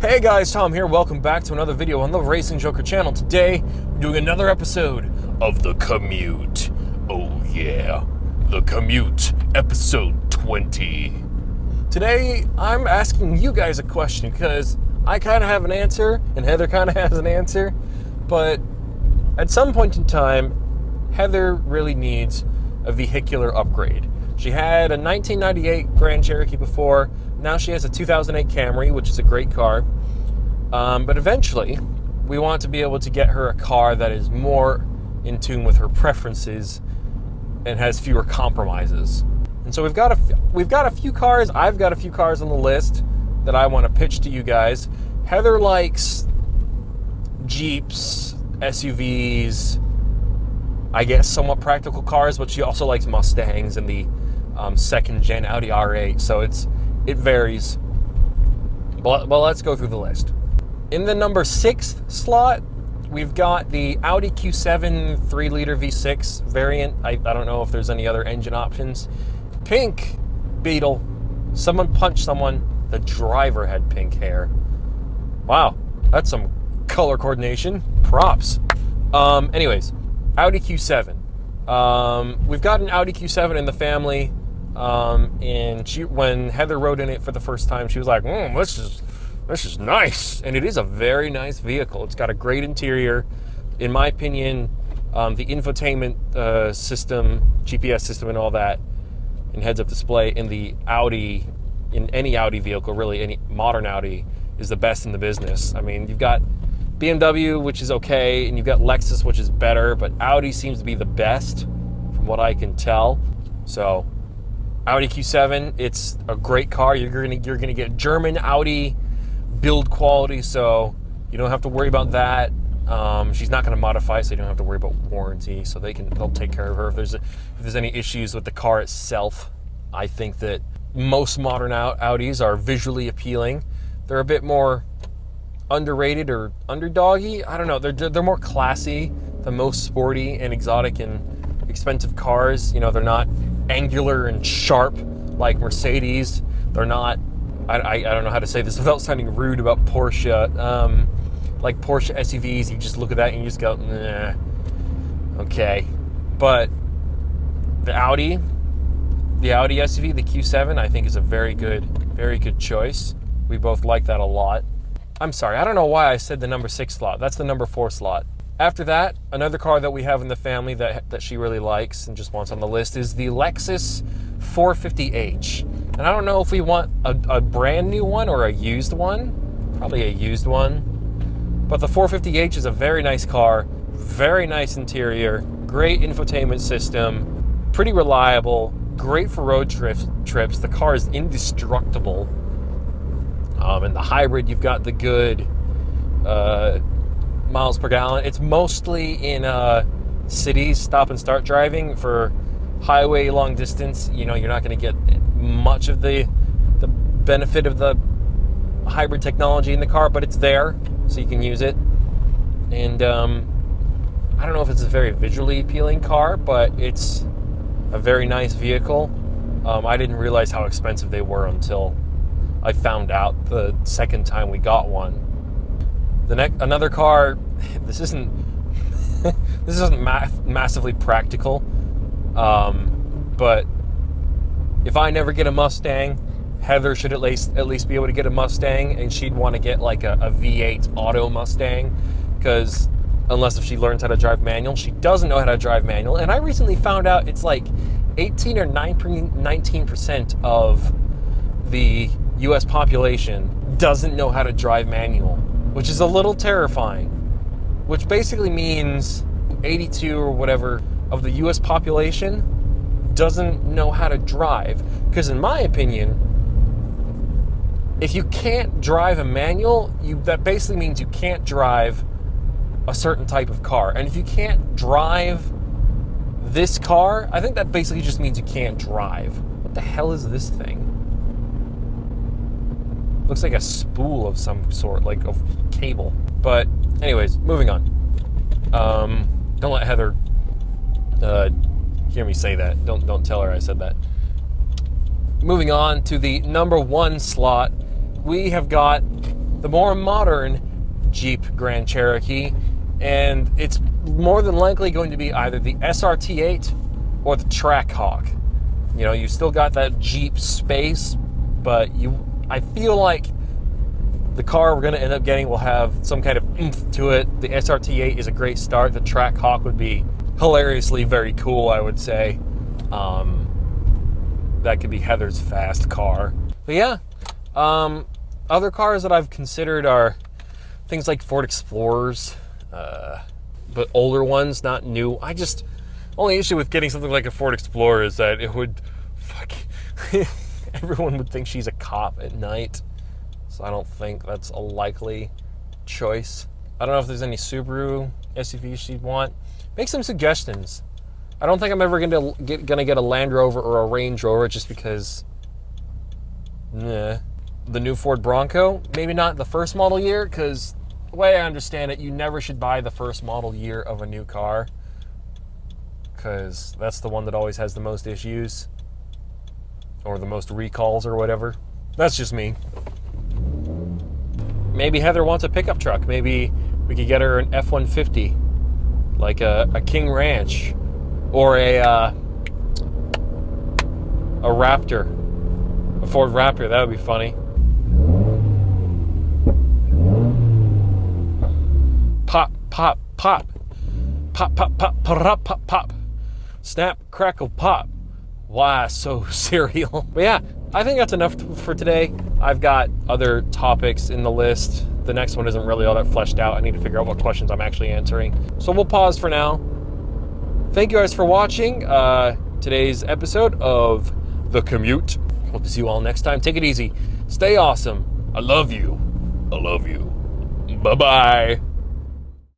Hey guys, Tom here. Welcome back to another video on the Racing Joker channel. Today, we're doing another episode of The Commute. Oh yeah, The Commute, episode 20. Today, I'm asking you guys a question because I kind of have an answer and Heather kind of has an answer, but at some point in time, Heather really needs a vehicular upgrade. She had a 1998 Grand Cherokee before. Now she has a 2008 Camry, which is a great car. But eventually, we want to be able to get her a car that is more in tune with her preferences and has fewer compromises. And so we've got a few cars. I've got a few cars on the list that I want to pitch to you guys. Heather likes Jeeps, SUVs, I guess somewhat practical cars, but she also likes Mustangs and the second-gen Audi R8. So it varies. But let's go through the list. In the number 6 slot, we've got the Audi Q7 3-liter V6 variant. I don't know if there's any other engine options. Pink Beetle. Someone punched someone. The driver had pink hair. Wow, that's some color coordination. Props. Anyways, Audi Q7. We've got an Audi Q7 in the family. And when Heather rode in it for the first time, she was like, this is nice. And it is a very nice vehicle. It's got a great interior. In my opinion, the infotainment system, GPS system and all that, and heads-up display in the Audi, in any Audi vehicle, really any modern Audi, is the best in the business. I mean, you've got BMW, which is okay, and you've got Lexus, which is better, but Audi seems to be the best from what I can tell. So Audi Q7, it's a great car. You're gonna get German Audi build quality, so you don't have to worry about that. She's not gonna modify, so you don't have to worry about warranty. So they'll take care of her if there's any issues with the car itself. I think that most modern Audis are visually appealing. They're a bit more underrated or underdoggy. I don't know. They're more classy than most sporty and exotic and expensive cars. You know, they're not angular and sharp like Mercedes. They're not, I don't know how to say this without sounding rude about Porsche. Like Porsche SUVs, you just look at that and you just go, nah, okay. But the Audi SUV, the Q7, I think is a very good choice. We both like that a lot. I'm sorry, I don't know why I said the number 6 slot. That's the number 4 slot. After that, another car that we have in the family that she really likes and just wants on the list is the Lexus 450h. And I don't know if we want a brand new one or a used one. Probably a used one. But the 450h is a very nice car, very nice interior, great infotainment system, pretty reliable, great for road trips. The car is indestructible. And the hybrid, you've got the good miles per gallon. It's mostly in cities, stop and start driving. For highway long distance, you know, you're not going to get much of the benefit of the hybrid technology in the car, but it's there, so you can use it. And I don't know if it's a very visually appealing car, but it's a very nice vehicle. I didn't realize how expensive they were until I found out the second time we got one. Another car. This isn't massively practical, but if I never get a Mustang, Heather should at least be able to get a Mustang, and she'd want to get like a V8 auto Mustang, because unless if she learns how to drive manual, she doesn't know how to drive manual. And I recently found out it's like 18 or 19% of the U.S. population doesn't know how to drive manual, which is a little terrifying, which basically means 82 or whatever of the U.S. population doesn't know how to drive. Because in my opinion, if you can't drive a manual, that basically means you can't drive a certain type of car. And if you can't drive this car, I think that basically just means you can't drive. What the hell is this thing? Looks like a spool of some sort, like of cable. But anyways, moving on. Don't let Heather hear me say that. Don't tell her I said that. Moving on to the number 1 slot, we have got the more modern Jeep Grand Cherokee, and it's more than likely going to be either the SRT8 or the Trackhawk. You know, you still got that Jeep space, but I feel like the car we're going to end up getting will have some kind of oomph to it. The SRT8 is a great start. The Trackhawk would be hilariously very cool, I would say. That could be Heather's fast car. But yeah, other cars that I've considered are things like Ford Explorers, but older ones, not new. Only issue with getting something like a Ford Explorer is that it would, everyone would think she's a cop at night. So I don't think that's a likely choice. I don't know if there's any Subaru SUVs she'd want. Make some suggestions. I don't think I'm ever gonna get a Land Rover or a Range Rover just because, the new Ford Bronco, maybe not the first model year, because the way I understand it, you never should buy the first model year of a new car, because that's the one that always has the most issues, or the most recalls or whatever. That's just me. Maybe Heather wants a pickup truck. Maybe we could get her an F-150, like a King Ranch, or a Raptor, a Ford Raptor. That would be funny. Pop, pop, pop, pop, pop, pop, pop, pop, pop. Snap, crackle, pop. Why so cereal? But yeah, I think that's enough for today. I've got other topics in the list. The next one isn't really all that fleshed out. I need to figure out what questions I'm actually answering. So we'll pause for now. Thank you guys for watching today's episode of The Commute. Hope to see you all next time. Take it easy. Stay awesome. I love you. I love you. Bye-bye.